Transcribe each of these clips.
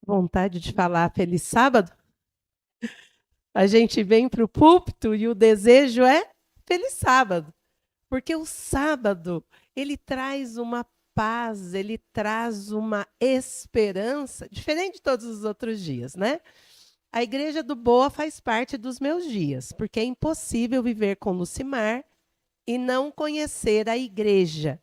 Vontade de falar feliz sábado? A gente vem para o púlpito e o desejo é feliz sábado, porque o sábado ele traz uma paz, ele traz uma esperança, diferente de todos os outros dias, né? A Igreja do Boa faz parte dos meus dias, porque é impossível viver com Lucimar e não conhecer a igreja.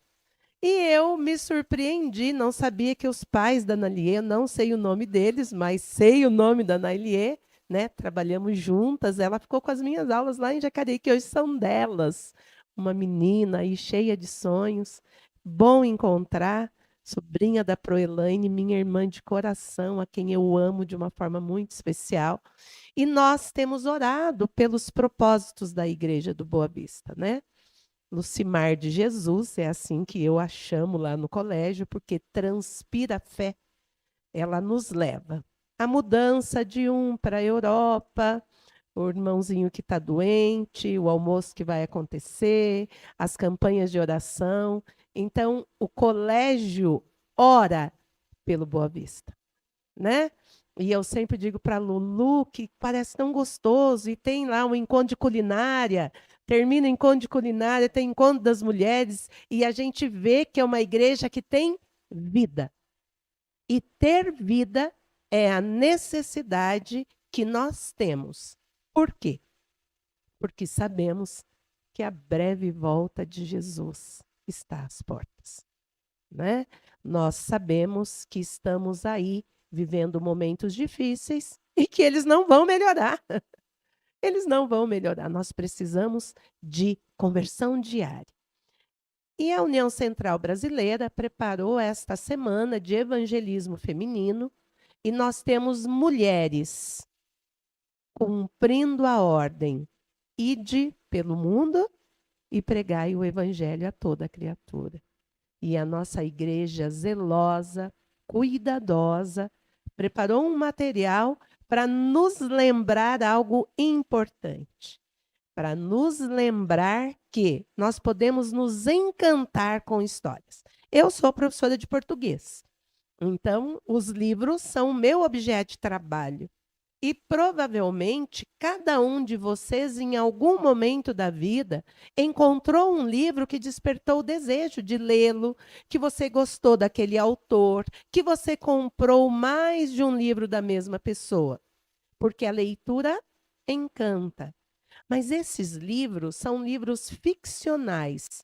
E eu me surpreendi, não sabia que os pais da Nalie, eu não sei o nome deles, mas sei o nome da Nalie, né? Trabalhamos juntas, ela ficou com as minhas aulas lá em Jacareí, que hoje são delas. Uma menina aí cheia de sonhos, bom encontrar, sobrinha da Proelaine, minha irmã de coração, a quem eu amo de uma forma muito especial. E nós temos orado pelos propósitos da Igreja do Boa Vista, né? Lucimar de Jesus, é assim que eu a chamo lá no colégio, porque transpira fé, ela nos leva. A mudança de um para a Europa, o irmãozinho que está doente, o almoço que vai acontecer, as campanhas de oração. Então, o colégio ora pelo Boa Vista, né? E eu sempre digo para a Lulu que parece tão gostoso, e tem lá um encontro de culinária, termina o encontro de culinária, tem encontro das mulheres, e a gente vê que é uma igreja que tem vida. E ter vida é a necessidade que nós temos. Por quê? Porque sabemos que a breve volta de Jesus está às portas, né? Nós sabemos que estamos aí vivendo momentos difíceis e que eles não vão melhorar. Eles não vão melhorar. Nós precisamos de conversão diária. E a União Central Brasileira preparou esta semana de evangelismo feminino e nós temos mulheres cumprindo a ordem: ide pelo mundo e pregai o evangelho a toda criatura. E a nossa igreja zelosa, cuidadosa, preparou um material para nos lembrar algo importante. Para nos lembrar que nós podemos nos encantar com histórias. Eu sou professora de português, então os livros são o meu objeto de trabalho. E provavelmente cada um de vocês, em algum momento da vida, encontrou um livro que despertou o desejo de lê-lo, que você gostou daquele autor, que você comprou mais de um livro da mesma pessoa, porque a leitura encanta. Mas esses livros são livros ficcionais.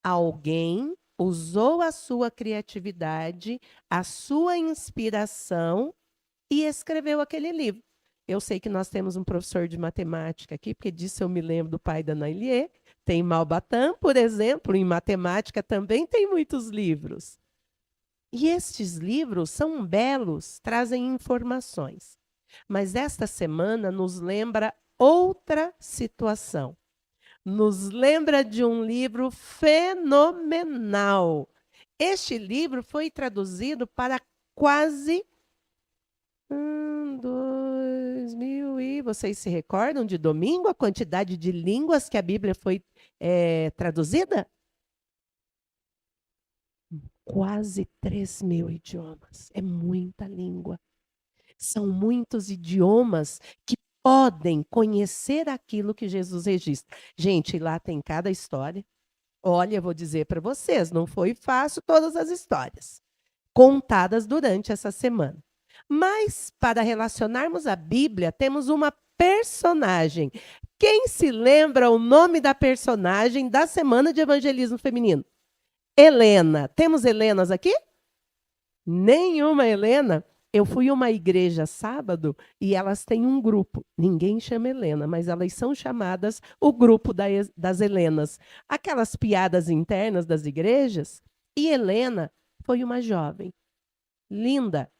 Alguém usou a sua criatividade, a sua inspiração e escreveu aquele livro. Eu sei que nós temos um professor de matemática aqui, porque disso eu me lembro do pai da Nailier. Tem Malbatã, por exemplo, em matemática também tem muitos livros. E estes livros são belos, trazem informações. Mas esta semana nos lembra outra situação. Nos lembra de um livro fenomenal. Este livro foi traduzido para quase 2000 e... Vocês se recordam de domingo a quantidade de línguas que a Bíblia foi traduzida? Quase 3.000 idiomas. É muita língua. São muitos idiomas que podem conhecer aquilo que Jesus registra. Gente, lá tem cada história. Olha, eu vou dizer para vocês, não foi fácil todas as histórias contadas durante essa semana. Mas, para relacionarmos a Bíblia, temos uma personagem. Quem se lembra o nome da personagem da Semana de Evangelismo Feminino? Helena. Temos Helenas aqui? Nenhuma Helena. Eu fui a uma igreja sábado e elas têm um grupo. Ninguém chama Helena, mas elas são chamadas o grupo das Helenas. Aquelas piadas internas das igrejas. E Helena foi uma jovem, linda,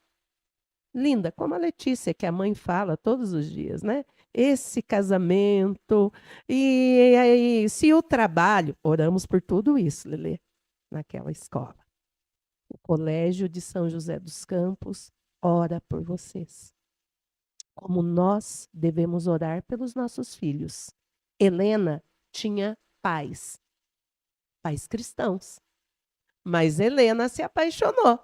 linda, como a Letícia, que a mãe fala todos os dias, né? Esse casamento, e aí, se o trabalho, oramos por tudo isso, Lelê, naquela escola. O Colégio de São José dos Campos ora por vocês. Como nós devemos orar pelos nossos filhos. Helena tinha pais cristãos, mas Helena se apaixonou.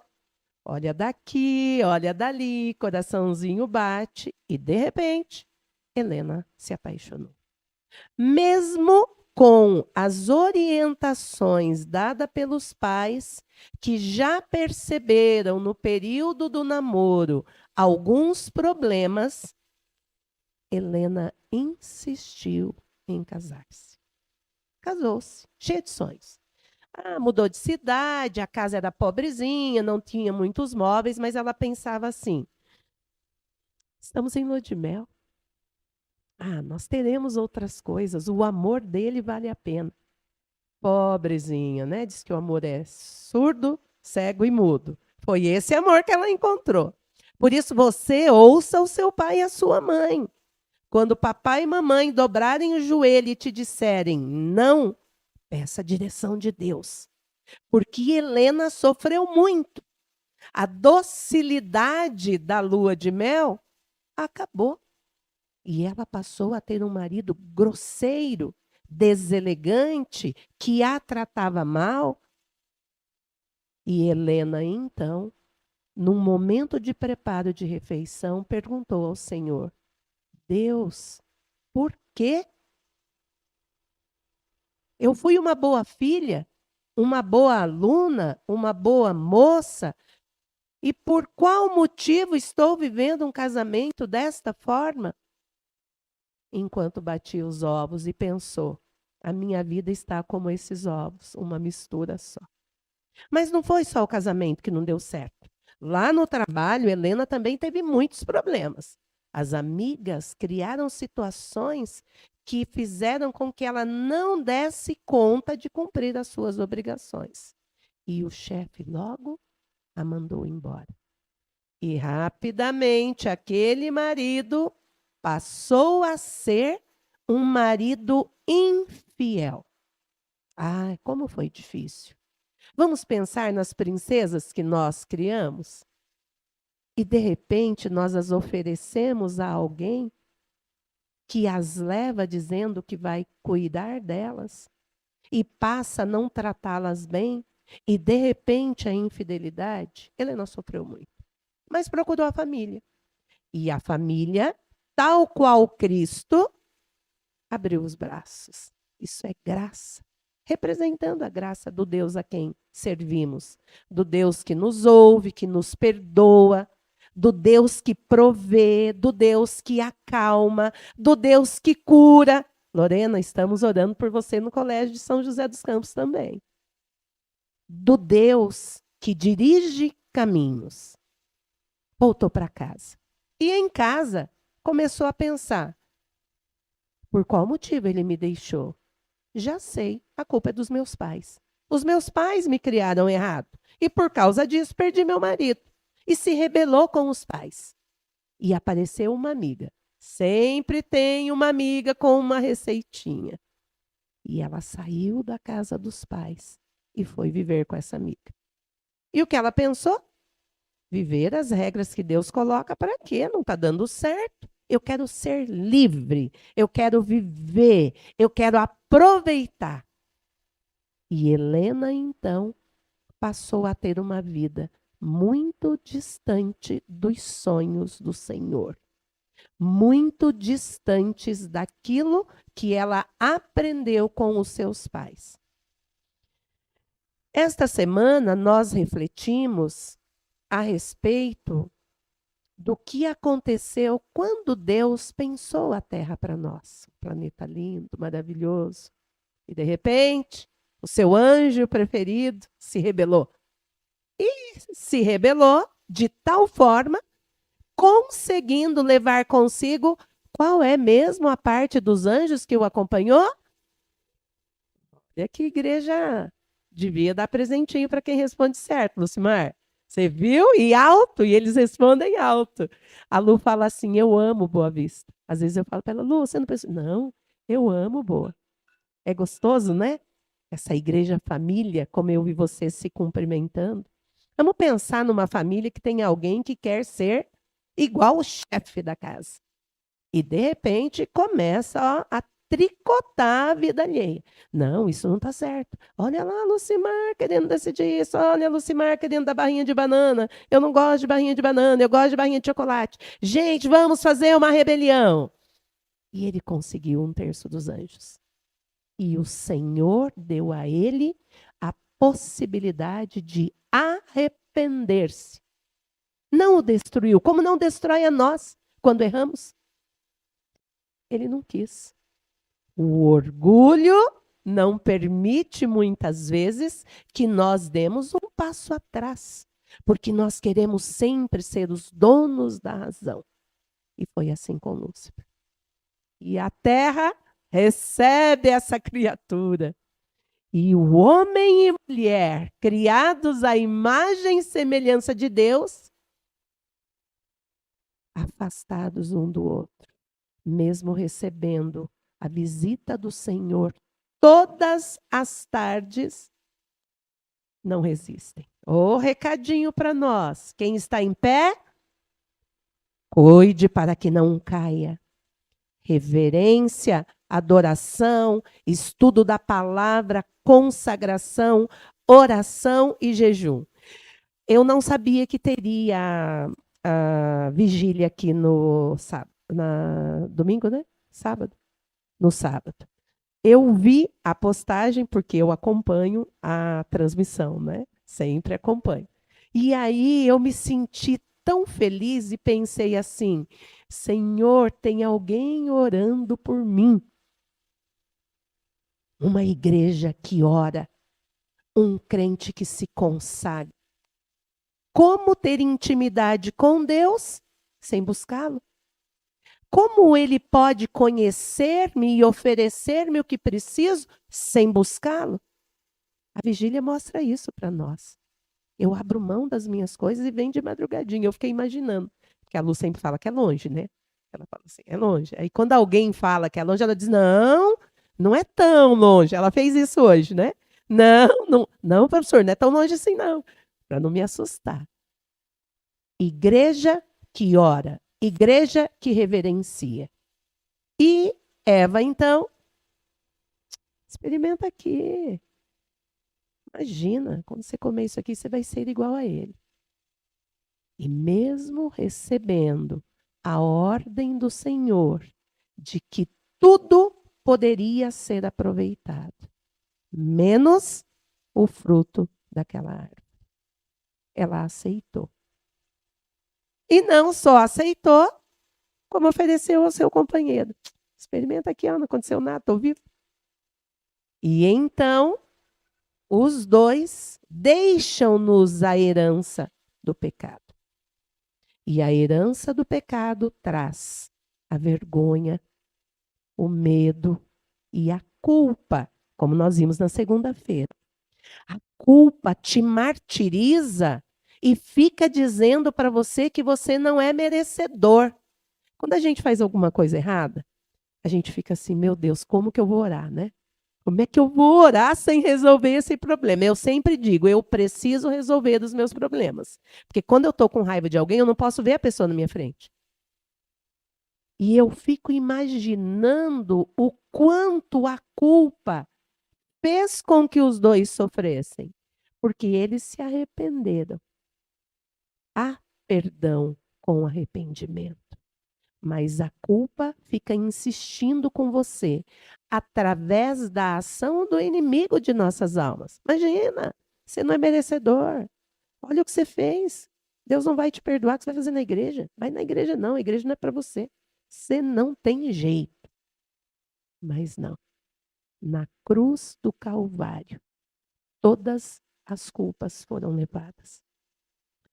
Olha daqui, olha dali, coraçãozinho bate e, de repente, Helena se apaixonou. Mesmo com as orientações dadas pelos pais, que já perceberam no período do namoro alguns problemas, Helena insistiu em casar-se. Casou-se, cheia de sonhos. Mudou de cidade, a casa era pobrezinha, não tinha muitos móveis, mas ela pensava assim: estamos em lua de mel. Nós teremos outras coisas, o amor dele vale a pena. Pobrezinha, né? Diz que o amor é surdo, cego e mudo. Foi esse amor que ela encontrou. Por isso, você ouça o seu pai e a sua mãe. Quando papai e mamãe dobrarem o joelho e te disserem não, peça a direção de Deus. Porque Helena sofreu muito. A docilidade da lua de mel acabou. E ela passou a ter um marido grosseiro, deselegante, que a tratava mal. E Helena, então, num momento de preparo de refeição, perguntou ao Senhor: Deus, por quê? Eu fui uma boa filha, uma boa aluna, uma boa moça, e por qual motivo estou vivendo um casamento desta forma? Enquanto batia os ovos e pensou: a minha vida está como esses ovos, uma mistura só. Mas não foi só o casamento que não deu certo. Lá no trabalho, Helena também teve muitos problemas. As amigas criaram situações que fizeram com que ela não desse conta de cumprir as suas obrigações. E o chefe logo a mandou embora. E rapidamente aquele marido passou a ser um marido infiel. Como foi difícil. Vamos pensar nas princesas que nós criamos? E, de repente, nós as oferecemos a alguém que as leva dizendo que vai cuidar delas e passa a não tratá-las bem, e, de repente, a infidelidade. Helena sofreu muito, mas procurou a família. E a família, tal qual Cristo, abriu os braços. Isso é graça. Representando a graça do Deus a quem servimos, do Deus que nos ouve, que nos perdoa, do Deus que provê, do Deus que acalma, do Deus que cura. Lorena, estamos orando por você no Colégio de São José dos Campos também. Do Deus que dirige caminhos. Voltou para casa. E em casa começou a pensar: por qual motivo ele me deixou? Já sei, a culpa é dos meus pais. Os meus pais me criaram errado. E por causa disso perdi meu marido. E se rebelou com os pais. E apareceu uma amiga. Sempre tem uma amiga com uma receitinha. E ela saiu da casa dos pais e foi viver com essa amiga. E o que ela pensou? Viver as regras que Deus coloca, para quê? Não está dando certo. Eu quero ser livre, eu quero viver, eu quero aproveitar. E Helena, então, passou a ter uma vida muito distante dos sonhos do Senhor. Muito distantes daquilo que ela aprendeu com os seus pais. Esta semana, nós refletimos a respeito do que aconteceu quando Deus pensou a Terra para nós. Um planeta lindo, maravilhoso. E, de repente, o seu anjo preferido se rebelou. E se rebelou de tal forma, conseguindo levar consigo qual é mesmo a parte dos anjos que o acompanhou? Olha que igreja devia dar presentinho para quem responde certo, Lucimar. Você viu? E alto, e eles respondem alto. A Lu fala assim: eu amo Boa Vista. Às vezes eu falo para ela: Lu, você não pensa? Não, eu amo Boa. É gostoso, né? Essa igreja família, como eu vi você se cumprimentando. Vamos pensar numa família que tem alguém que quer ser igual o chefe da casa. E, de repente, começa a tricotar a vida alheia. Não, isso não está certo. Olha lá, Lucimar querendo decidir isso. Olha, Lucimar querendo dar barrinha de banana. Eu não gosto de barrinha de banana, eu gosto de barrinha de chocolate. Gente, vamos fazer uma rebelião. E ele conseguiu 1/3 dos anjos. E o Senhor deu a ele a possibilidade de arrepender-se. Não o destruiu, como não destrói a nós quando erramos. Ele não quis. O orgulho não permite, muitas vezes, que nós demos um passo atrás, porque nós queremos sempre ser os donos da razão. E foi assim com Lúcifer. E a terra recebe essa criatura. E o homem e mulher, criados à imagem e semelhança de Deus, afastados um do outro, mesmo recebendo a visita do Senhor todas as tardes, não resistem. Recadinho para nós. Quem está em pé, cuide para que não caia. Reverência, adoração, estudo da palavra, consagração, oração e jejum. Eu não sabia que teria a vigília aqui no sábado, domingo, né? Sábado. No sábado. Eu vi a postagem porque eu acompanho a transmissão, né? Sempre acompanho. E aí eu me senti tão feliz e pensei assim: Senhor, tem alguém orando por mim. Uma igreja que ora, um crente que se consagra. Como ter intimidade com Deus sem buscá-lo? Como ele pode conhecer-me e oferecer-me o que preciso sem buscá-lo? A vigília mostra isso para nós. Eu abro mão das minhas coisas e venho de madrugadinha. Eu fiquei imaginando, porque a Lu sempre fala que é longe, né? Ela fala assim, é longe. Aí quando alguém fala que é longe, ela diz, não, não é tão longe. Ela fez isso hoje, né? Não, professor, não é tão longe assim, não. Para não me assustar. Igreja que ora, igreja que reverencia. E Eva, então, experimenta aqui. Imagina, quando você comer isso aqui, você vai ser igual a ele. E mesmo recebendo a ordem do Senhor de que tudo poderia ser aproveitado, menos o fruto daquela árvore. Ela aceitou. E não só aceitou, como ofereceu ao seu companheiro. Experimenta aqui, ó, não aconteceu nada, estou vivo. E então, os dois deixam-nos a herança do pecado. E a herança do pecado traz a vergonha, o medo e a culpa, como nós vimos na segunda-feira. A culpa te martiriza e fica dizendo para você que você não é merecedor. Quando a gente faz alguma coisa errada, a gente fica assim, meu Deus, como que eu vou orar, né? Como é que eu vou orar sem resolver esse problema? Eu sempre digo, eu preciso resolver os meus problemas. Porque quando eu estou com raiva de alguém, eu não posso ver a pessoa na minha frente. E eu fico imaginando o quanto a culpa fez com que os dois sofressem. Porque eles se arrependeram. Há perdão com arrependimento. Mas a culpa fica insistindo com você através da ação do inimigo de nossas almas. Imagina, você não é merecedor. Olha o que você fez. Deus não vai te perdoar, o que você vai fazer na igreja? Vai na igreja não, a igreja não é para você. Você não tem jeito. Mas não. Na cruz do Calvário, todas as culpas foram levadas.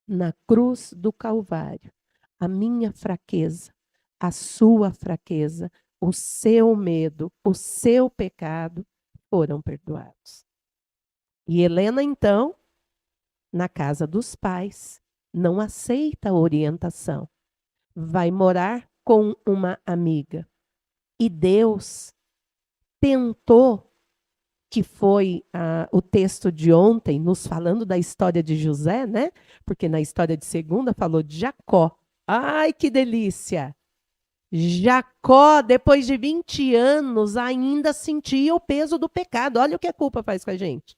Na cruz do Calvário, a minha fraqueza, a sua fraqueza, o seu medo, o seu pecado foram perdoados. E Helena, então, na casa dos pais, não aceita a orientação. Vai morar com uma amiga. E Deus tentou, que foi o texto de ontem, nos falando da história de José, né? Porque na história de segunda falou de Jacó. Ai, que delícia! Jacó, depois de 20 anos, ainda sentia o peso do pecado. Olha o que a culpa faz com a gente.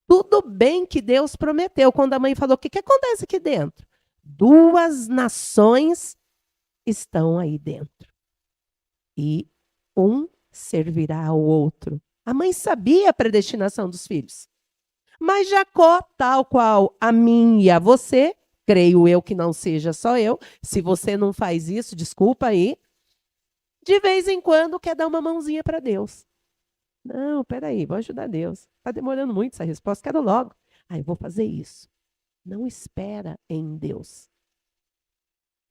Tudo bem que Deus prometeu. Quando a mãe falou, o que acontece aqui dentro? 2 nações estão aí dentro. E um servirá ao outro. A mãe sabia a predestinação dos filhos. Mas Jacó, tal qual a mim e a você, creio eu que não seja só eu, se você não faz isso, desculpa aí, de vez em quando quer dar uma mãozinha para Deus. Não, peraí, vou ajudar Deus. Está demorando muito essa resposta, quero logo. Eu vou fazer isso. Não espera em Deus.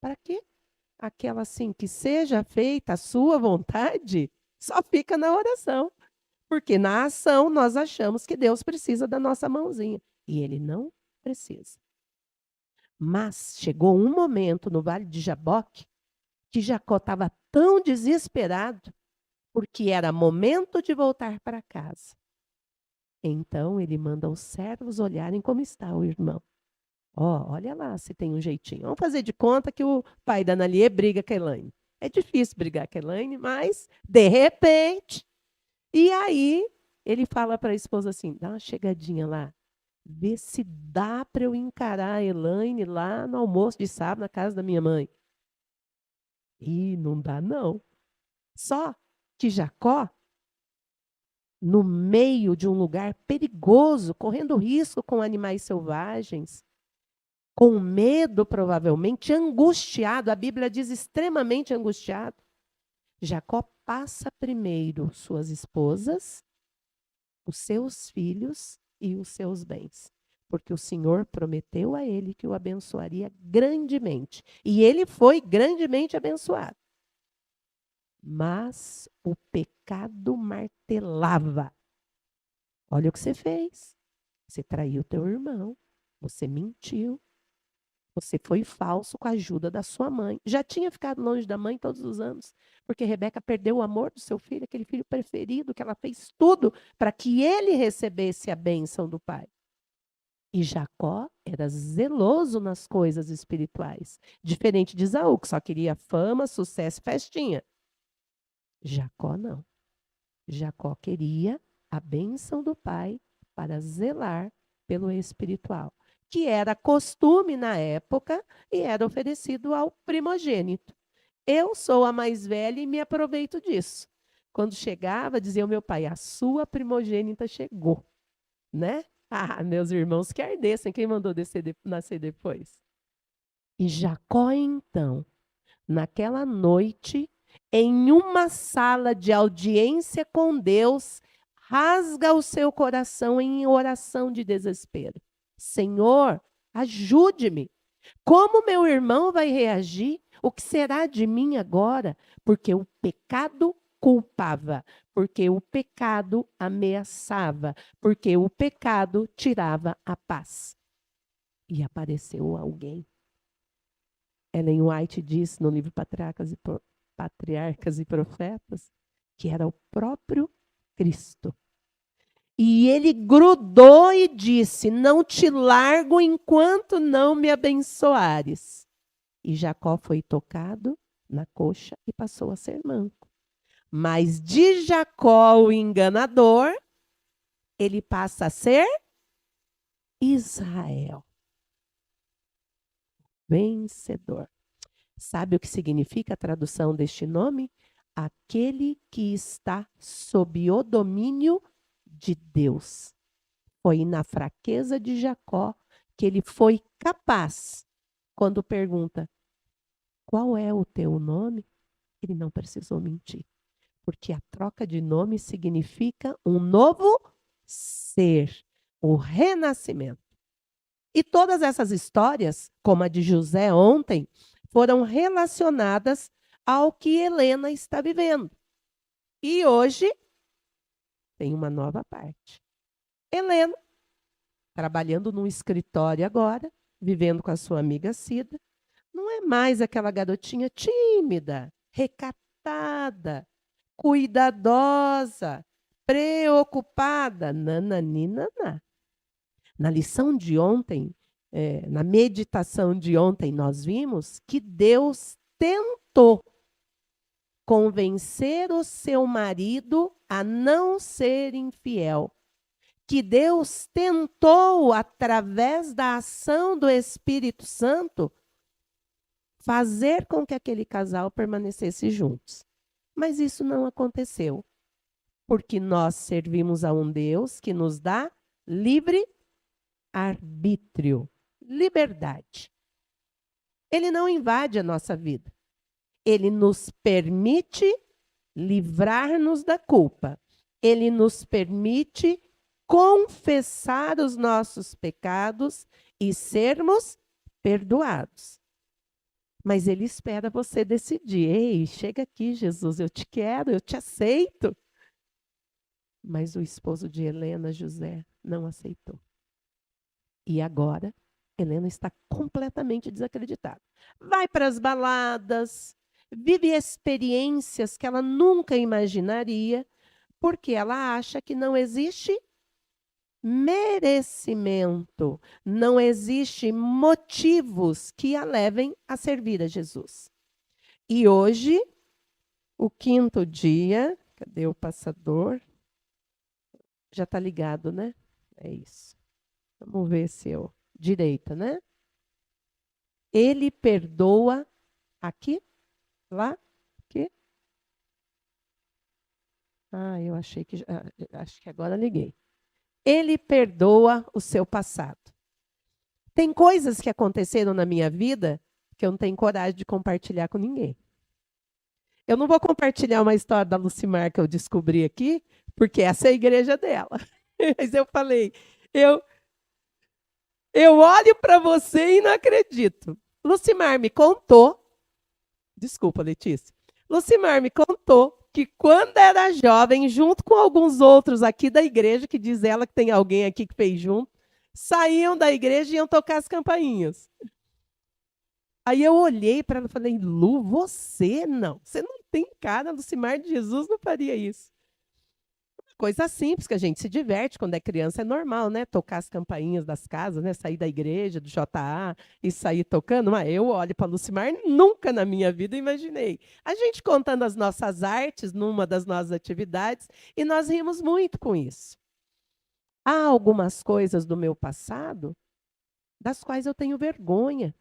Para quê? Aquela assim, que seja feita a sua vontade, só fica na oração. Porque na ação nós achamos que Deus precisa da nossa mãozinha. E ele não precisa. Mas chegou um momento no Vale de Jaboque que Jacó estava tão desesperado porque era momento de voltar para casa. Então ele manda os servos olharem como está o irmão. Olha lá se tem um jeitinho. Vamos fazer de conta que o pai da Analie briga com a Elaine. É difícil brigar com a Elaine, mas de repente. E aí ele fala para a esposa assim: dá uma chegadinha lá. Vê se dá para eu encarar a Elaine lá no almoço de sábado na casa da minha mãe. E não dá, não. Só que Jacó, no meio de um lugar perigoso, correndo risco com animais selvagens, com medo, provavelmente, angustiado, a Bíblia diz extremamente angustiado, Jacó passa primeiro suas esposas, os seus filhos e os seus bens. Porque o Senhor prometeu a ele que o abençoaria grandemente. E ele foi grandemente abençoado. Mas o pecado martelava. Olha o que você fez. Você traiu teu irmão. Você mentiu. Você foi falso com a ajuda da sua mãe. Já tinha ficado longe da mãe todos os anos, porque Rebeca perdeu o amor do seu filho, aquele filho preferido, que ela fez tudo para que ele recebesse a bênção do pai. E Jacó era zeloso nas coisas espirituais, diferente de Esaú, que só queria fama, sucesso e festinha. Jacó não. Jacó queria a bênção do pai para zelar pelo espiritual, que era costume na época e era oferecido ao primogênito. Eu sou a mais velha e me aproveito disso. Quando chegava, dizia o meu pai: a sua primogênita chegou, né? Meus irmãos que ardessem, quem mandou nascer depois? E Jacó, então, naquela noite, em uma sala de audiência com Deus, rasga o seu coração em oração de desespero. Senhor, ajude-me. Como meu irmão vai reagir? O que será de mim agora? Porque o pecado culpava, porque o pecado ameaçava, porque o pecado tirava a paz. E apareceu alguém. Ellen White diz no livro Patriarcas e Profetas que era o próprio Cristo. E ele grudou e disse: não te largo enquanto não me abençoares. E Jacó foi tocado na coxa e passou a ser manco. Mas de Jacó, o enganador, ele passa a ser Israel. Vencedor. Sabe o que significa a tradução deste nome? Aquele que está sob o domínio de Deus. Foi na fraqueza de Jacó que ele foi capaz, quando pergunta: qual é o teu nome? Ele não precisou mentir. Porque a troca de nome significa um novo ser, o renascimento. E todas essas histórias, como a de José ontem, foram relacionadas ao que Helena está vivendo. E hoje tem uma nova parte. Helena, trabalhando num escritório agora, vivendo com a sua amiga Cida, não é mais aquela garotinha tímida, recatada, cuidadosa, preocupada. Nananina. Na lição de ontem, na meditação de ontem, nós vimos que Deus tentou convencer o seu marido a não ser infiel. Que Deus tentou, através da ação do Espírito Santo, fazer com que aquele casal permanecesse juntos. Mas isso não aconteceu, porque nós servimos a um Deus que nos dá livre arbítrio, liberdade. Ele não invade a nossa vida. Ele nos permite livrar-nos da culpa. Ele nos permite confessar os nossos pecados e sermos perdoados. Mas ele espera você decidir. Ei, chega aqui, Jesus, eu te quero, eu te aceito. Mas o esposo de Helena, José, não aceitou. E agora, Helena está completamente desacreditada. Vai para as baladas, vive experiências que ela nunca imaginaria, porque ela acha que não existe merecimento, não existe motivos que a levem a servir a Jesus. E hoje, o 5º dia, cadê o passador? Já está ligado, né? É isso. Vamos ver se eu... Direita, né? Ele perdoa aqui, lá, aqui. Ah, eu achei que... acho que agora liguei. Ele perdoa o seu passado. Tem coisas que aconteceram na minha vida que eu não tenho coragem de compartilhar com ninguém. Eu não vou compartilhar uma história da Lucimar que eu descobri aqui, porque essa é a igreja dela. Mas eu falei, eu olho para você e não acredito. Lucimar me contou, desculpa, Letícia. Lucimar me contou que quando era jovem, junto com alguns outros aqui da igreja, que diz ela que tem alguém aqui que fez junto, saíam da igreja e iam tocar as campainhas. Aí eu olhei para ela e falei, Lu, você não tem cara, Lucimar de Jesus não faria isso. Coisa simples que a gente se diverte quando é criança, é normal, né? Tocar as campainhas das casas, né? Sair da igreja, do JA e sair tocando. Mas eu olho para Lucimar, nunca na minha vida imaginei. A gente contando as nossas artes numa das nossas atividades e nós rimos muito com isso. Há algumas coisas do meu passado das quais eu tenho vergonha,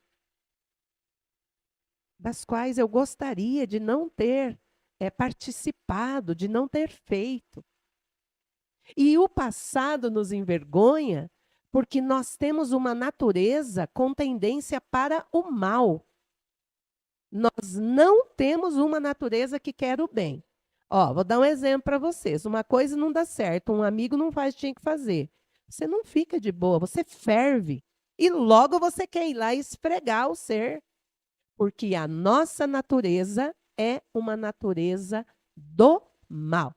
das quais eu gostaria de não ter participado, de não ter feito. E o passado nos envergonha porque nós temos uma natureza com tendência para o mal. Nós não temos uma natureza que quer o bem. Ó, vou dar um exemplo para vocês. Uma coisa não dá certo, um amigo não faz o que tinha que fazer. Você não fica de boa, você ferve. E logo você quer ir lá e esfregar o ser. Porque a nossa natureza é uma natureza do mal.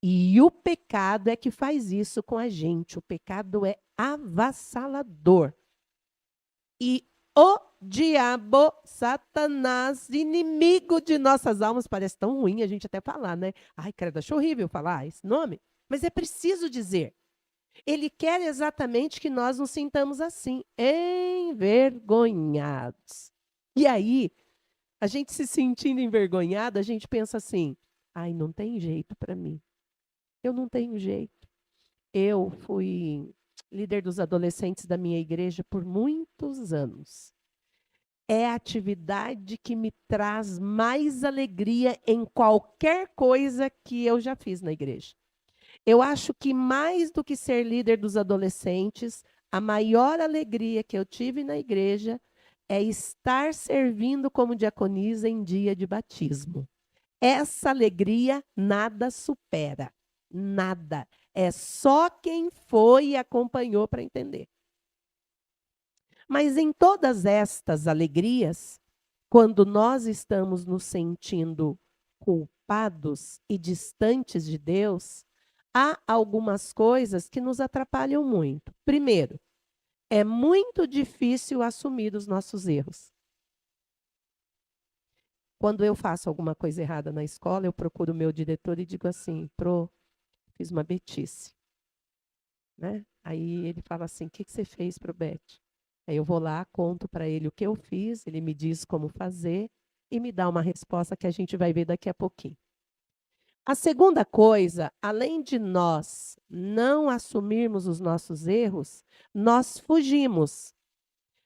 E o pecado é que faz isso com a gente. O pecado é avassalador. E o diabo, Satanás, inimigo de nossas almas, parece tão ruim a gente até falar, né? Ai, credo, acho horrível falar esse nome. Mas é preciso dizer. Ele quer exatamente que nós nos sintamos assim, envergonhados. E aí, a gente se sentindo envergonhado, a gente pensa assim, ai, não tem jeito para mim. Eu não tenho jeito. Eu fui líder dos adolescentes da minha igreja por muitos anos. É a atividade que me traz mais alegria em qualquer coisa que eu já fiz na igreja. Eu acho que mais do que ser líder dos adolescentes, a maior alegria que eu tive na igreja é estar servindo como diaconisa em dia de batismo. Essa alegria nada supera. Nada. É só quem foi e acompanhou para entender. Mas em todas estas alegrias, quando nós estamos nos sentindo culpados e distantes de Deus, há algumas coisas que nos atrapalham muito. Primeiro, é muito difícil assumir os nossos erros. Quando eu faço alguma coisa errada na escola, eu procuro o meu diretor e digo assim, fiz uma betice. Né? Aí ele fala assim, o que você fez pro Bete? Aí eu vou lá, conto para ele o que eu fiz, ele me diz como fazer, e me dá uma resposta que a gente vai ver daqui a pouquinho. A segunda coisa, além de nós não assumirmos os nossos erros, nós fugimos.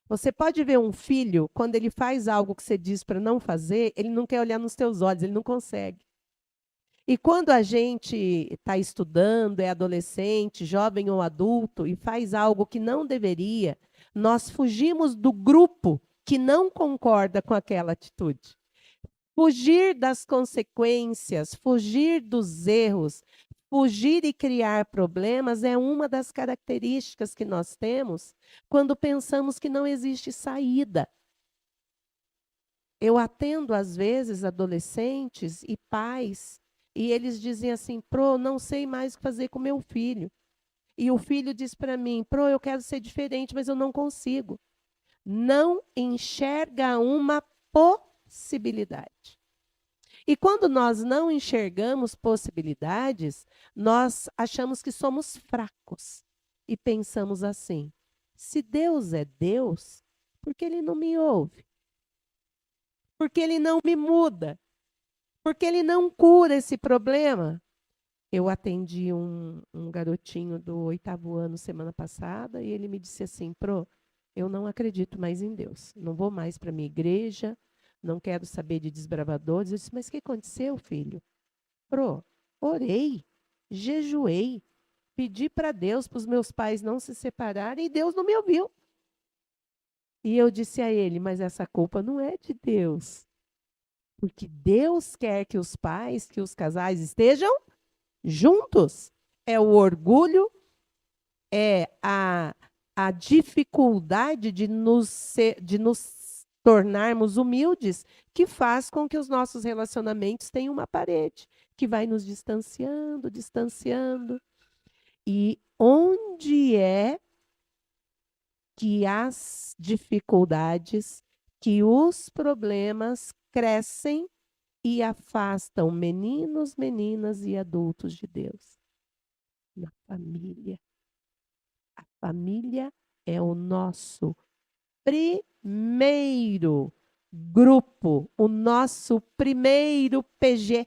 Você pode ver um filho, quando ele faz algo que você diz para não fazer, ele não quer olhar nos teus olhos, ele não consegue. E quando a gente está estudando, é adolescente, jovem ou adulto, e faz algo que não deveria, nós fugimos do grupo que não concorda com aquela atitude. Fugir das consequências, fugir dos erros, fugir e criar problemas é uma das características que nós temos quando pensamos que não existe saída. Eu atendo, às vezes, adolescentes e pais, e eles dizem assim: Pro, não sei mais o que fazer com meu filho. E o filho diz para mim: Pro, eu quero ser diferente, mas eu não consigo. Não enxerga uma possibilidade. E quando nós não enxergamos possibilidades, nós achamos que somos fracos. E pensamos assim: se Deus é Deus, por que Ele não me ouve? Por que Ele não me muda? Por que Ele não cura esse problema? Eu atendi um garotinho do 8º ano semana passada e ele me disse assim: Pro, eu não acredito mais em Deus. Não vou mais para a minha igreja, não quero saber de desbravadores. Eu disse: mas o que aconteceu, filho? Pro, orei, jejuei, pedi para Deus, para os meus pais não se separarem e Deus não me ouviu. E eu disse a ele: mas essa culpa não é de Deus. Porque Deus quer que os pais, que os casais estejam juntos. É o orgulho, é a dificuldade de nos tornarmos humildes que faz com que os nossos relacionamentos tenham uma parede que vai nos distanciando, distanciando. E onde é que as dificuldades, que os problemas crescem e afastam meninos, meninas e adultos de Deus? Na família. A família é o nosso primeiro grupo, o nosso primeiro PG.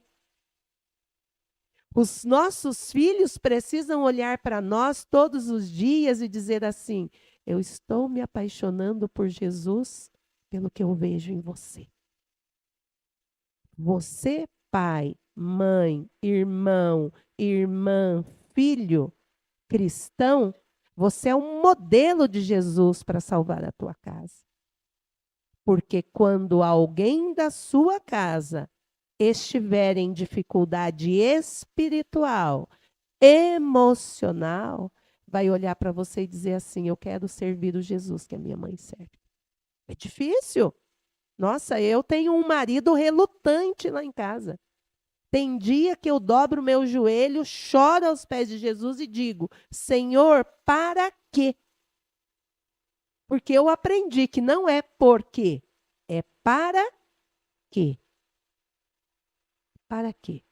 Os nossos filhos precisam olhar para nós todos os dias e dizer assim: eu estou me apaixonando por Jesus pelo que eu vejo em você. Você, pai, mãe, irmão, irmã, filho cristão, você é um modelo de Jesus para salvar a tua casa. Porque quando alguém da sua casa estiver em dificuldade espiritual, emocional, vai olhar para você e dizer assim: eu quero servir o Jesus que a minha mãe serve. É difícil. Nossa, eu tenho um marido relutante lá em casa. Tem dia que eu dobro o meu joelho, choro aos pés de Jesus e digo: Senhor, para quê? Porque eu aprendi que não é porque, é para quê? Para quê?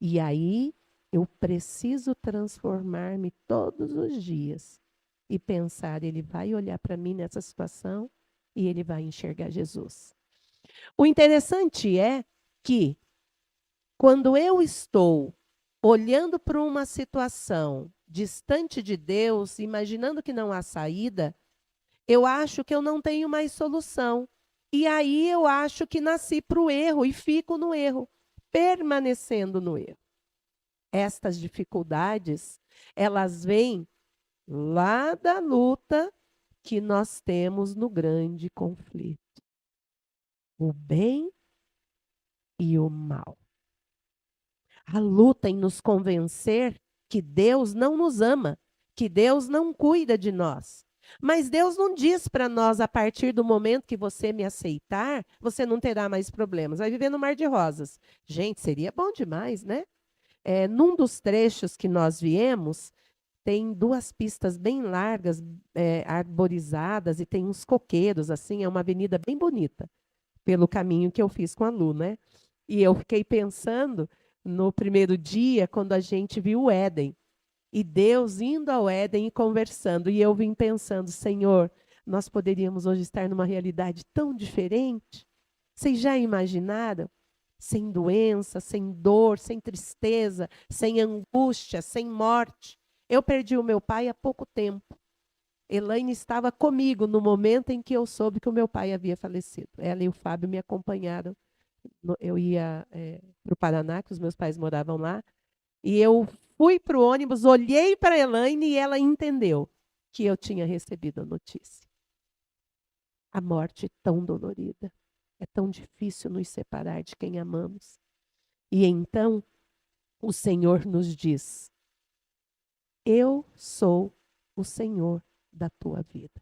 E aí eu preciso transformar-me todos os dias e pensar: ele vai olhar para mim nessa situação e ele vai enxergar Jesus. O interessante é que quando eu estou olhando para uma situação distante de Deus, imaginando que não há saída, eu acho que eu não tenho mais solução. E aí eu acho que nasci para o erro e fico no erro, permanecendo no erro. Estas dificuldades, elas vêm lá da luta que nós temos no grande conflito. O bem e o mal. A luta em nos convencer que Deus não nos ama, que Deus não cuida de nós. Mas Deus não diz para nós: a partir do momento que você me aceitar, você não terá mais problemas. Vai viver no mar de rosas. Gente, seria bom demais, né? Num dos trechos que nós viemos, tem 2 pistas bem largas, arborizadas, e tem uns coqueiros, assim, é uma avenida bem bonita, pelo caminho que eu fiz com a Lu, né? E eu fiquei pensando no primeiro dia, quando a gente viu o Éden, e Deus indo ao Éden e conversando, e eu vim pensando: Senhor, nós poderíamos hoje estar numa realidade tão diferente, Vocês já imaginaram? Sem doença, sem dor, sem tristeza, sem angústia, sem morte. Eu perdi o meu pai há pouco tempo. Elaine estava comigo no momento em que eu soube que o meu pai havia falecido. Ela e o Fábio me acompanharam. Eu ia para o Paraná, que os meus pais moravam lá, e eu fui para o ônibus, olhei para a Elaine e ela entendeu que eu tinha recebido a notícia. A morte é tão dolorida, é tão difícil nos separar de quem amamos. E então o Senhor nos diz: eu sou o Senhor da tua vida.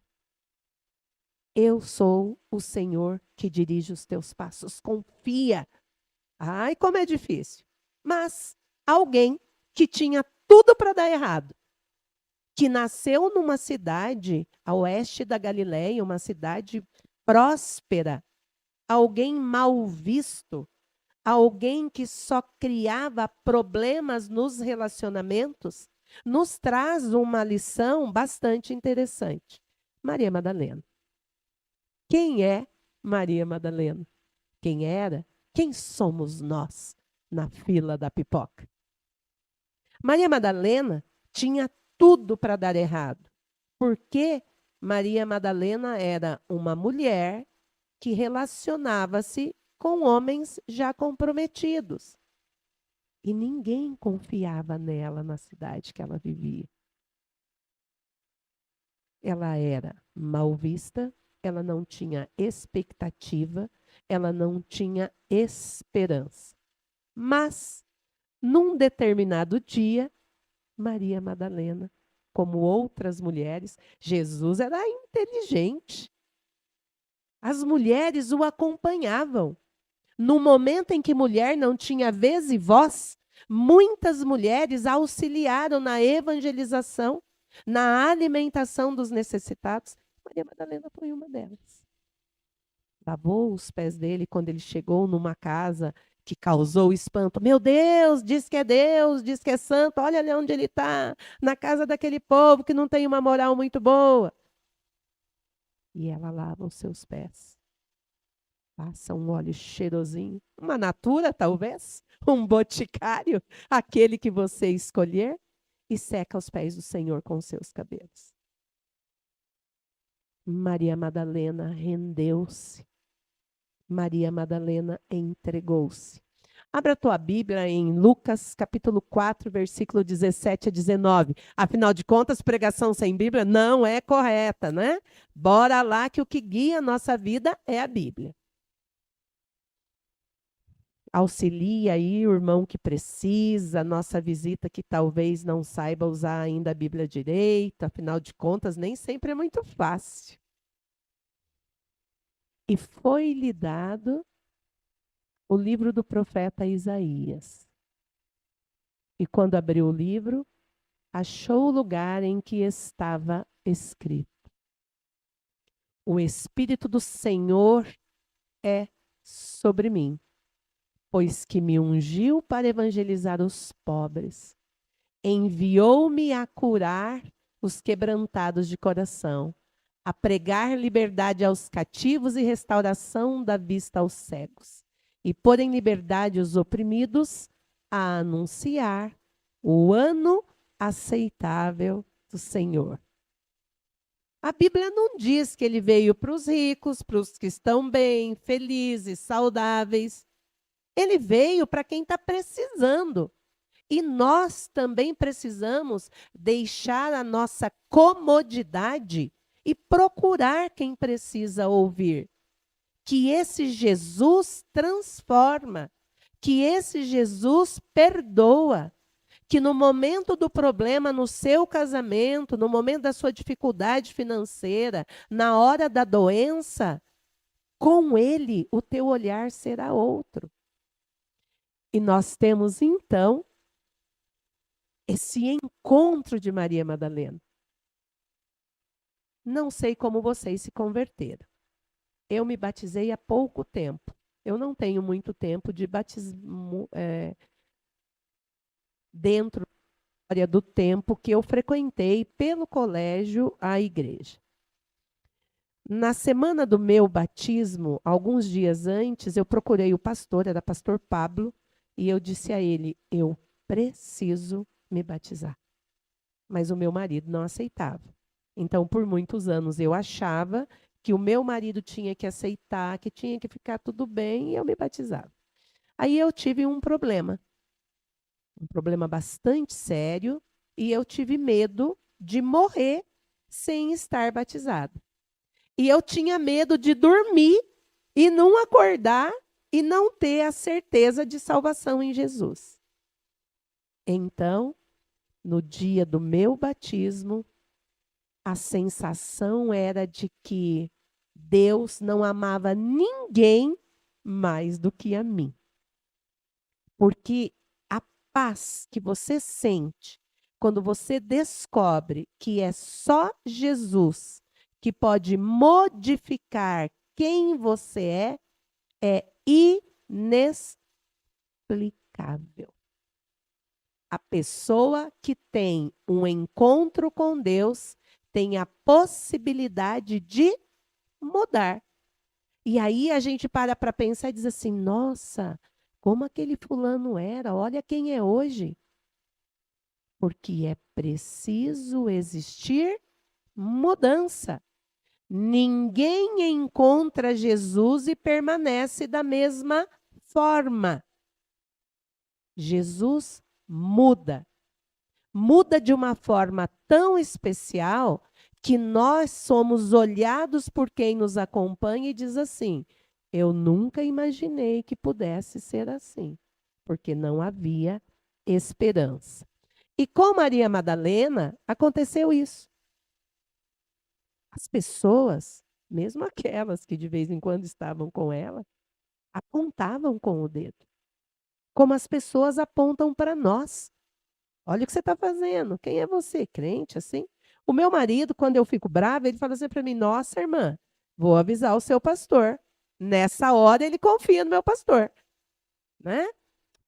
Eu sou o Senhor que dirige os teus passos. Confia. Ai, como é difícil. Mas alguém que tinha tudo para dar errado, que nasceu numa cidade a oeste da Galileia, uma cidade próspera, alguém mal visto, alguém que só criava problemas nos relacionamentos, nos traz uma lição bastante interessante. Maria Madalena. Quem é Maria Madalena? Quem era? Quem somos nós na fila da pipoca? Maria Madalena tinha tudo para dar errado, porque Maria Madalena era uma mulher que relacionava-se com homens já comprometidos. E ninguém confiava nela na cidade que ela vivia. Ela era mal vista, ela não tinha expectativa, ela não tinha esperança. Mas, num determinado dia, Maria Madalena, como outras mulheres, Jesus era inteligente. As mulheres o acompanhavam. No momento em que mulher não tinha vez e voz, muitas mulheres auxiliaram na evangelização, na alimentação dos necessitados. Maria Madalena foi uma delas. Lavou os pés dele quando ele chegou numa casa que causou espanto. Meu Deus, diz que é santo, olha ali onde ele está, na casa daquele povo que não tem uma moral muito boa. E ela lava os seus pés. Passa um óleo cheirosinho, uma natura talvez, um boticário, aquele que você escolher, e seca os pés do Senhor com os seus cabelos. Maria Madalena rendeu-se. Maria Madalena entregou-se. Abra a tua Bíblia em Lucas, capítulo 4, versículo 17 a 19. Afinal de contas, pregação sem Bíblia não é correta, né? Bora lá que o que guia a nossa vida é a Bíblia. Auxilia aí o irmão que precisa, nossa visita que talvez não saiba usar ainda a Bíblia direito, afinal de contas, nem sempre é muito fácil. E foi-lhe dado o livro do profeta Isaías. E quando abriu o livro, achou o lugar em que estava escrito: o Espírito do Senhor é sobre mim, pois que me ungiu para evangelizar os pobres. Enviou-me a curar os quebrantados de coração, a pregar liberdade aos cativos e restauração da vista aos cegos, e pôr em liberdade os oprimidos, a anunciar o ano aceitável do Senhor. A Bíblia não diz que ele veio para os ricos, para os que estão bem, felizes, saudáveis. Ele veio para quem está precisando. E nós também precisamos deixar a nossa comodidade e procurar quem precisa ouvir. Que esse Jesus transforma, que esse Jesus perdoa, que no momento do problema no seu casamento, no momento da sua dificuldade financeira, na hora da doença, com ele o teu olhar será outro. E nós temos então esse encontro de Maria Madalena. Não sei como vocês se converteram. Eu me batizei há pouco tempo. Eu não tenho muito tempo de batismo dentro da história do tempo que eu frequentei pelo colégio a igreja. Na semana do meu batismo, alguns dias antes, eu procurei o pastor, era pastor Pablo, e eu disse a ele: eu preciso me batizar. Mas o meu marido não aceitava. Então, por muitos anos, eu achava que o meu marido tinha que aceitar, que tinha que ficar tudo bem, e eu me batizava. Aí eu tive um problema bastante sério, e eu tive medo de morrer sem estar batizado. E eu tinha medo de dormir e não acordar e não ter a certeza de salvação em Jesus. Então, no dia do meu batismo, a sensação era de que Deus não amava ninguém mais do que a mim. Porque a paz que você sente quando você descobre que é só Jesus que pode modificar quem você é inexplicável. A pessoa que tem um encontro com Deus tem a possibilidade de mudar. E aí a gente para pensar e diz assim: nossa, como aquele fulano era, olha quem é hoje. Porque é preciso existir mudança. Ninguém encontra Jesus e permanece da mesma forma. Jesus muda. Muda de uma forma tão especial que nós somos olhados por quem nos acompanha e diz assim: eu nunca imaginei que pudesse ser assim, porque não havia esperança. E com Maria Madalena aconteceu isso. As pessoas, mesmo aquelas que de vez em quando estavam com ela, apontavam com o dedo. Como as pessoas apontam para nós. Olha o que você está fazendo. Quem é você? Crente, assim? O meu marido, quando eu fico brava, ele fala assim para mim: nossa, irmã, vou avisar o seu pastor. Nessa hora, ele confia no meu pastor. Né?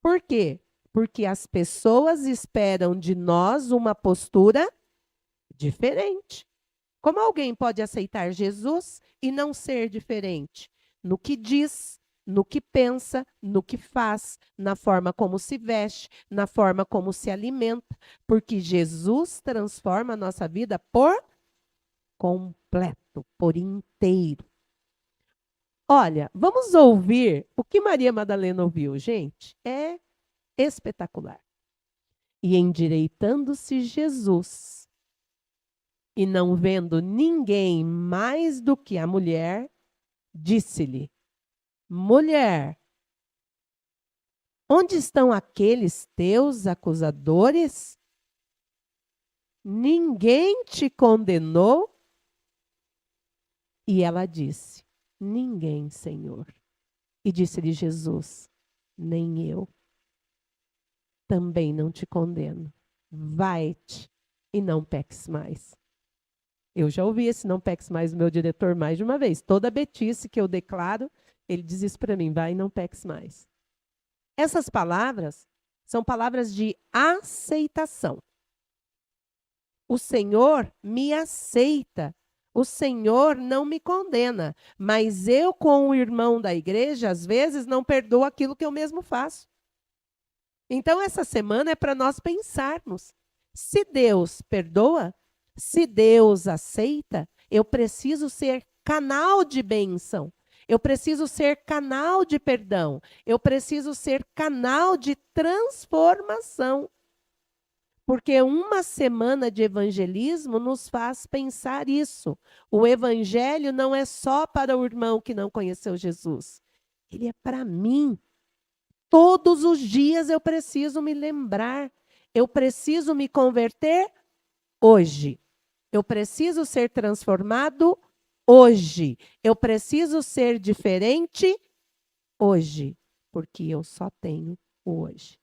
Por quê? Porque as pessoas esperam de nós uma postura diferente. Como alguém pode aceitar Jesus e não ser diferente? No que diz, no que pensa, no que faz, na forma como se veste, na forma como se alimenta, porque Jesus transforma a nossa vida por completo, por inteiro. Olha, vamos ouvir o que Maria Madalena ouviu, gente? É espetacular. E endireitando-se Jesus, e não vendo ninguém mais do que a mulher, disse-lhe: mulher, onde estão aqueles teus acusadores? Ninguém te condenou? E ela disse: ninguém, Senhor. E disse-lhe Jesus: nem eu também não te condeno. Vai-te e não peques mais. Eu já ouvi esse não peques mais do meu diretor mais de uma vez. Toda betice que eu declaro, ele diz isso para mim: vai e não peques mais. Essas palavras são palavras de aceitação. O Senhor me aceita. O Senhor não me condena. Mas eu, com o irmão da igreja, às vezes não perdoo aquilo que eu mesmo faço. Então, essa semana é para nós pensarmos. Se Deus perdoa, se Deus aceita, eu preciso ser canal de bênção. Eu preciso ser canal de perdão. Eu preciso ser canal de transformação. Porque uma semana de evangelismo nos faz pensar isso. O evangelho não é só para o irmão que não conheceu Jesus. Ele é para mim. Todos os dias eu preciso me lembrar. Eu preciso me converter hoje. Eu preciso ser transformado hoje. Eu preciso ser diferente hoje. Porque eu só tenho o hoje.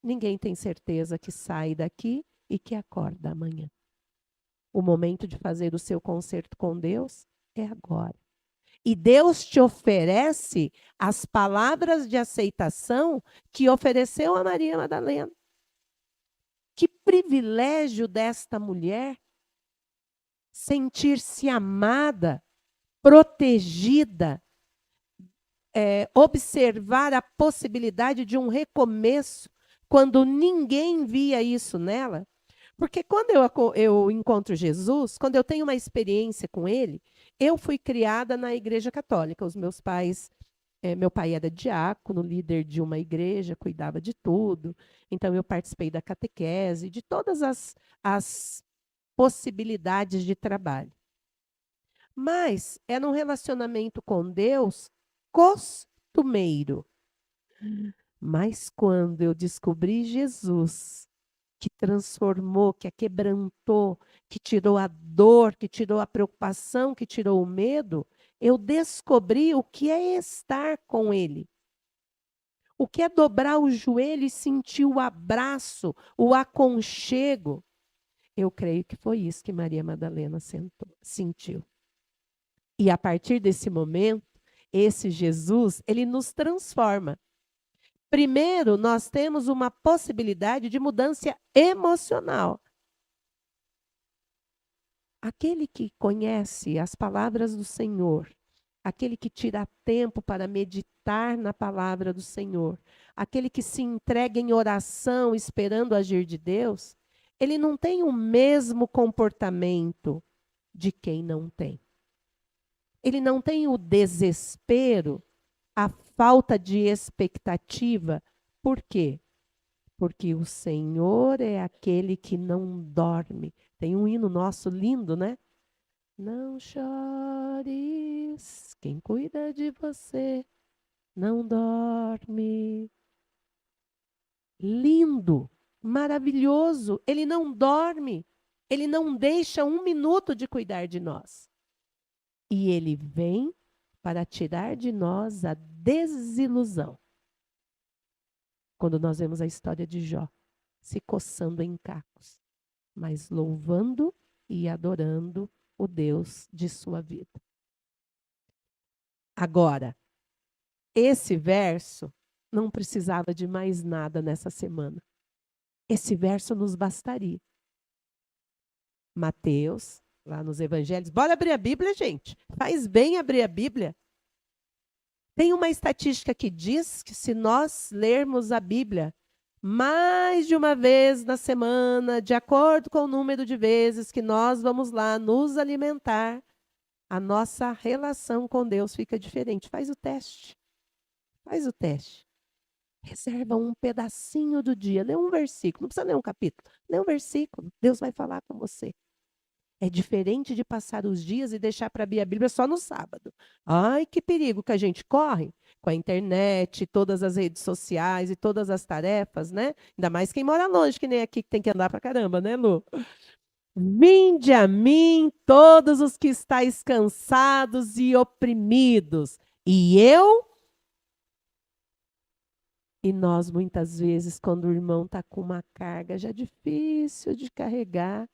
Ninguém tem certeza que sai daqui e que acorda amanhã. O momento de fazer o seu concerto com Deus é agora. E Deus te oferece as palavras de aceitação que ofereceu a Maria Madalena. Que privilégio desta mulher sentir-se amada protegida, observar a possibilidade de um recomeço quando ninguém via isso nela. Porque quando eu encontro Jesus, quando eu tenho uma experiência com ele, eu fui criada na Igreja Católica. Os meus pais, meu pai era diácono, líder de uma igreja, cuidava de tudo. Então eu participei da catequese, de todas as possibilidades de trabalho. Mas é num relacionamento com Deus costumeiro. Mas quando eu descobri Jesus, que transformou, que a quebrantou, que tirou a dor, que tirou a preocupação, que tirou o medo, eu descobri o que é estar com Ele. O que é dobrar o joelho e sentir o abraço, o aconchego. Eu creio que foi isso que Maria Madalena sentiu. E a partir desse momento, esse Jesus, ele nos transforma. Primeiro, nós temos uma possibilidade de mudança emocional. Aquele que conhece as palavras do Senhor, aquele que tira tempo para meditar na palavra do Senhor, aquele que se entrega em oração esperando agir de Deus, ele não tem o mesmo comportamento de quem não tem. Ele não tem o desespero, a falta de expectativa. Por quê? Porque o Senhor é aquele que não dorme. Tem um hino nosso lindo, né? Não chores, quem cuida de você não dorme. Lindo, maravilhoso. Ele não dorme. Ele não deixa um minuto de cuidar de nós. E ele vem para tirar de nós a desilusão. Quando nós vemos a história de Jó, se coçando em cacos, mas louvando e adorando o Deus de sua vida. Agora, esse verso não precisava de mais nada nessa semana. Esse verso nos bastaria. Mateus, lá nos evangelhos. Bora abrir a Bíblia, gente. Faz bem abrir a Bíblia. Tem uma estatística que diz que se nós lermos a Bíblia mais de uma vez na semana, de acordo com o número de vezes que nós vamos lá nos alimentar, a nossa relação com Deus fica diferente. Faz o teste. Faz o teste. Reserva um pedacinho do dia. Lê um versículo. Não precisa ler um capítulo. Lê um versículo. Deus vai falar com você. É diferente de passar os dias e deixar para abrir a Bíblia só no sábado. Ai, que perigo que a gente corre com a internet, todas as redes sociais e todas as tarefas, né? Ainda mais quem mora longe, que nem aqui, que tem que andar para caramba, né, Lu? Vinde a mim, todos os que estáis cansados e oprimidos, e eu. E nós, muitas vezes, quando o irmão está com uma carga já difícil de carregar,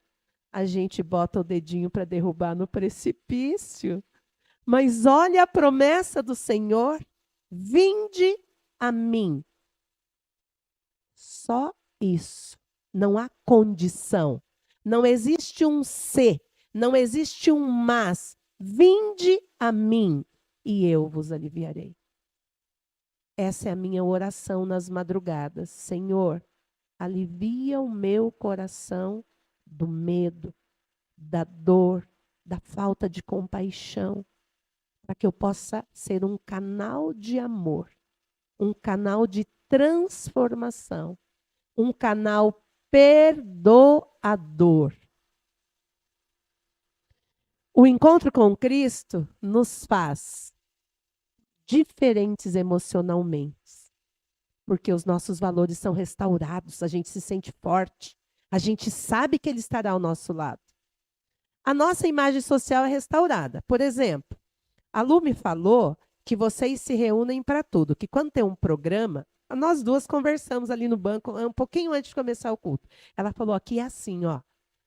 a gente bota o dedinho para derrubar no precipício. Mas olha a promessa do Senhor: vinde a mim. Só isso. Não há condição. Não existe um se, não existe um mas. Vinde a mim e eu vos aliviarei. Essa é a minha oração nas madrugadas. Senhor, alivia o meu coração do medo, da dor, da falta de compaixão, para que eu possa ser um canal de amor, um canal de transformação, um canal perdoador. O encontro com Cristo nos faz diferentes emocionalmente, porque os nossos valores são restaurados, a gente se sente forte, a gente sabe que Ele estará ao nosso lado. A nossa imagem social é restaurada. Por exemplo, a Lu me falou que vocês se reúnem para tudo, que quando tem um programa, nós duas conversamos ali no banco um pouquinho antes de começar o culto. Ela falou aqui é assim, ó.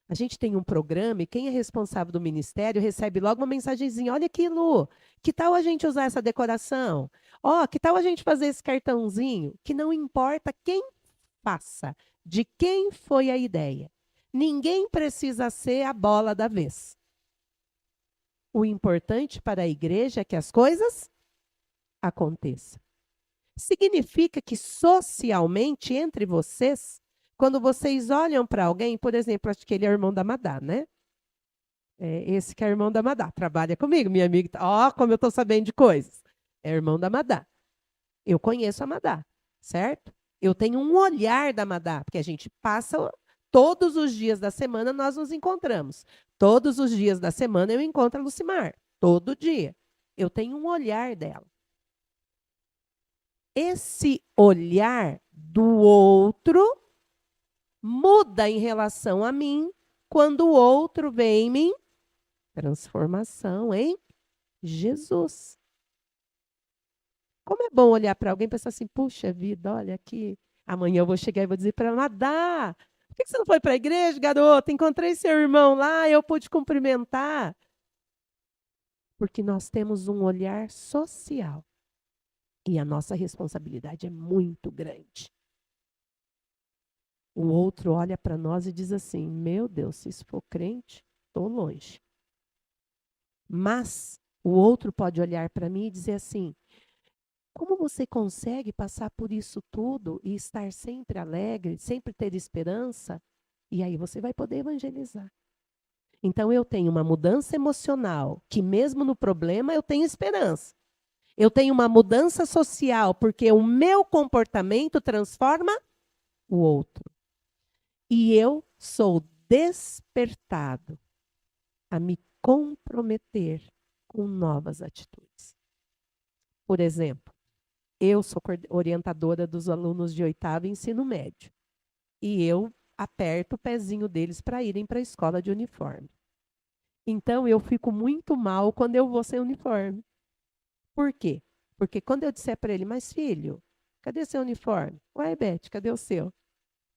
A gente tem um programa e quem é responsável do ministério recebe logo uma mensagenzinha. Olha aqui, Lu, que tal a gente usar essa decoração? Ó, que tal a gente fazer esse cartãozinho? Que não importa quem faça, de quem foi a ideia. Ninguém precisa ser a bola da vez. O importante para a igreja é que as coisas aconteçam. Significa que socialmente, entre vocês, quando vocês olham para alguém, por exemplo, acho que ele é o irmão da Madá, né? Esse que é o irmão da Madá, trabalha comigo, minha amiga. Ó, como eu estou sabendo de coisas. É irmão da Madá. Eu conheço a Madá, certo? Eu tenho um olhar da Madá, porque a gente passa todos os dias da semana, nós nos encontramos. Todos os dias da semana eu encontro a Lucimar, todo dia. Eu tenho um olhar dela. Esse olhar do outro muda em relação a mim quando o outro vê em mim transformação em Jesus. Como é bom olhar para alguém e pensar assim, puxa vida, olha aqui, amanhã eu vou chegar e vou dizer para ela, Madá, por que você não foi para a igreja, garota? Encontrei seu irmão lá, eu pude cumprimentar. Porque nós temos um olhar social. E a nossa responsabilidade é muito grande. O outro olha para nós e diz assim, meu Deus, se isso for crente, estou longe. Mas o outro pode olhar para mim e dizer assim, como você consegue passar por isso tudo e estar sempre alegre, sempre ter esperança? E aí você vai poder evangelizar. Então eu tenho uma mudança emocional, que mesmo no problema eu tenho esperança. Eu tenho uma mudança social, porque o meu comportamento transforma o outro. E eu sou despertado a me comprometer com novas atitudes. Por exemplo, eu sou orientadora dos alunos de 8º ensino médio. E eu aperto o pezinho deles para irem para a escola de uniforme. Então, eu fico muito mal quando eu vou sem uniforme. Por quê? Porque quando eu disser para ele, mas filho, cadê seu uniforme? Ué, Beth, cadê o seu?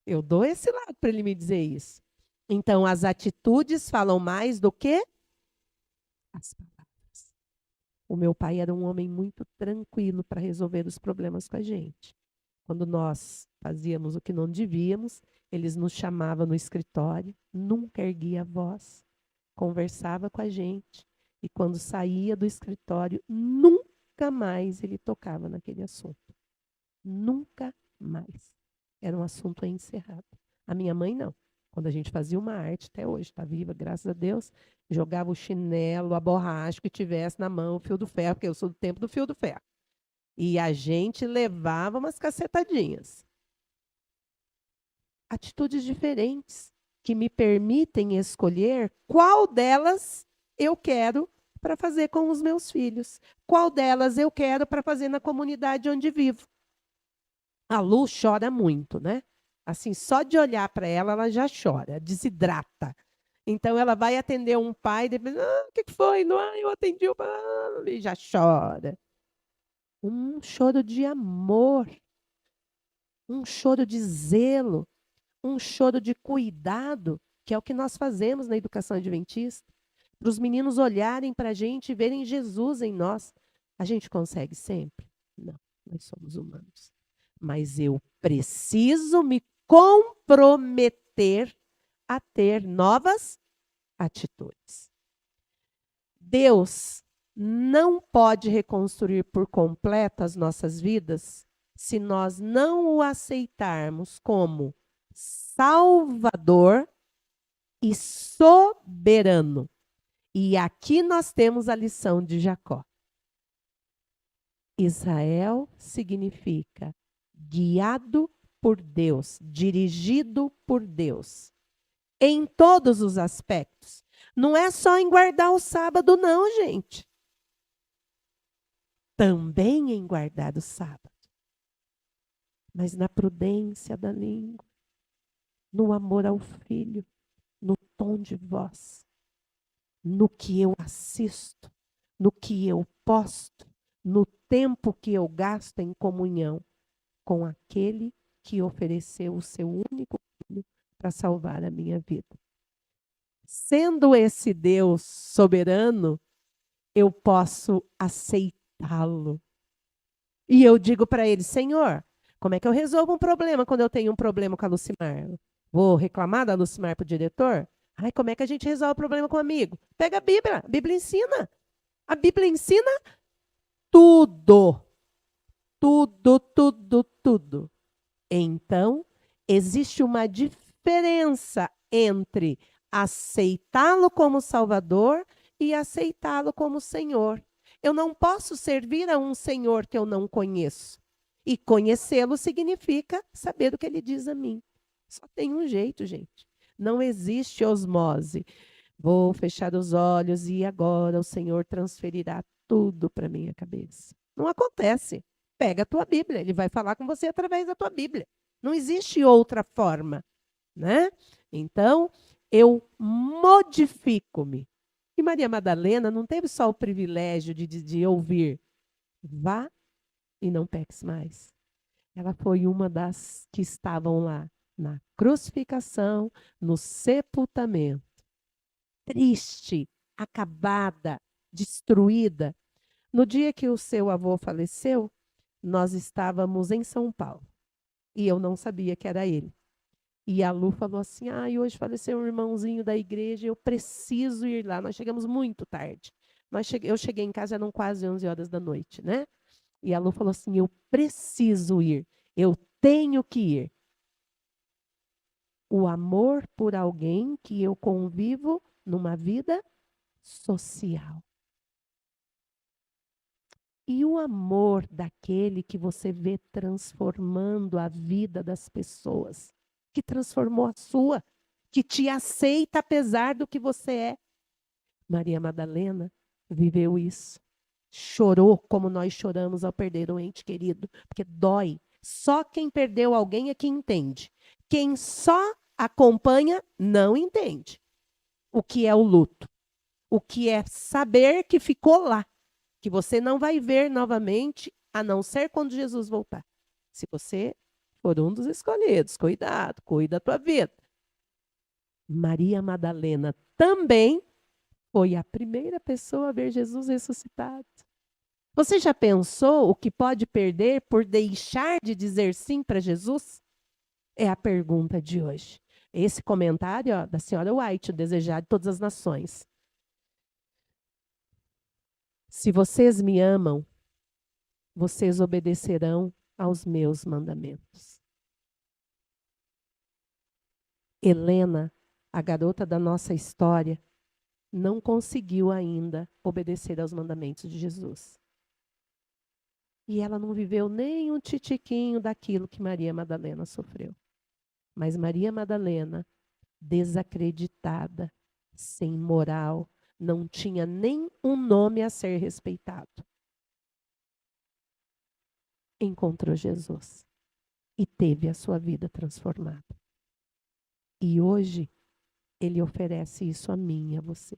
Eu dou esse lado para ele me dizer isso. Então, as atitudes falam mais do que as palavras. O meu pai era um homem muito tranquilo para resolver os problemas com a gente. Quando nós fazíamos o que não devíamos, eles nos chamavam no escritório, nunca erguia a voz, conversava com a gente. E quando saía do escritório, nunca mais ele tocava naquele assunto. Nunca mais. Era um assunto encerrado. A minha mãe, não. Quando a gente fazia uma arte, até hoje, está viva, graças a Deus, jogava o chinelo, a borracha que tivesse na mão, o fio do ferro, porque eu sou do tempo do fio do ferro. E a gente levava umas cacetadinhas. Atitudes diferentes que me permitem escolher qual delas eu quero para fazer com os meus filhos. Qual delas eu quero para fazer na comunidade onde vivo. A Lu chora muito, né? Assim, só de olhar para ela, ela já chora, desidrata. Então, ela vai atender um pai, depois, o que foi? Não, eu atendi o pai, e já chora. Um choro de amor, um choro de zelo, um choro de cuidado, que é o que nós fazemos na educação adventista, para os meninos olharem para a gente e verem Jesus em nós. A gente consegue sempre? Não, nós somos humanos. Mas eu preciso me comprometer a ter novas atitudes. Deus não pode reconstruir por completo as nossas vidas se nós não o aceitarmos como Salvador e soberano. E aqui nós temos a lição de Jacó. Israel significa guiado por Deus, dirigido por Deus, em todos os aspectos. Não é só em guardar o sábado, não, gente. Também em guardar o sábado. Mas na prudência da língua, no amor ao filho, no tom de voz, no que eu assisto, no que eu posto, no tempo que eu gasto em comunhão com aquele que ofereceu o seu único filho para salvar a minha vida. Sendo esse Deus soberano, eu posso aceitá-lo. E eu digo para ele, Senhor, como é que eu resolvo um problema quando eu tenho um problema com a Lucimar? Vou reclamar da Lucimar para o diretor? Ai, como é que a gente resolve o problema com o amigo? Pega a Bíblia ensina. A Bíblia ensina tudo. Tudo, tudo, tudo. Então, existe uma diferença entre aceitá-lo como Salvador e aceitá-lo como Senhor. Eu não posso servir a um Senhor que eu não conheço. E conhecê-lo significa saber o que ele diz a mim. Só tem um jeito, gente. Não existe osmose. Vou fechar os olhos e agora o Senhor transferirá tudo para minha cabeça. Não acontece. Pega a tua Bíblia, ele vai falar com você através da tua Bíblia. Não existe outra forma, né? Então, eu modifico-me. E Maria Madalena não teve só o privilégio de ouvir, vá e não peques mais. Ela foi uma das que estavam lá na crucificação, no sepultamento, triste, acabada, destruída. No dia que o seu avô faleceu, nós estávamos em São Paulo e eu não sabia que era ele. E a Lu falou assim: ah, hoje faleceu um irmãozinho da igreja, eu preciso ir lá. Nós chegamos muito tarde. Eu cheguei em casa, eram quase 11 horas da noite, né? E a Lu falou assim: eu preciso ir, eu tenho que ir. O amor por alguém que eu convivo numa vida social. E o amor daquele que você vê transformando a vida das pessoas, que transformou a sua, que te aceita apesar do que você é. Maria Madalena viveu isso. Chorou como nós choramos ao perder um ente querido, porque dói. Só quem perdeu alguém é que entende. Quem só acompanha não entende o que é o luto, o que é saber que ficou lá, que você não vai ver novamente, a não ser quando Jesus voltar. Se você for um dos escolhidos, cuidado, cuida da tua vida. Maria Madalena também foi a primeira pessoa a ver Jesus ressuscitado. Você já pensou o que pode perder por deixar de dizer sim para Jesus? É a pergunta de hoje. Esse comentário da senhora White, o desejar de todas as nações. Se vocês me amam, vocês obedecerão aos meus mandamentos. Helena, a garota da nossa história, não conseguiu ainda obedecer aos mandamentos de Jesus. E ela não viveu nem um titiquinho daquilo que Maria Madalena sofreu. Mas Maria Madalena, desacreditada, sem moral, não tinha nem um nome a ser respeitado. Encontrou Jesus e teve a sua vida transformada. E hoje, ele oferece isso a mim e a você.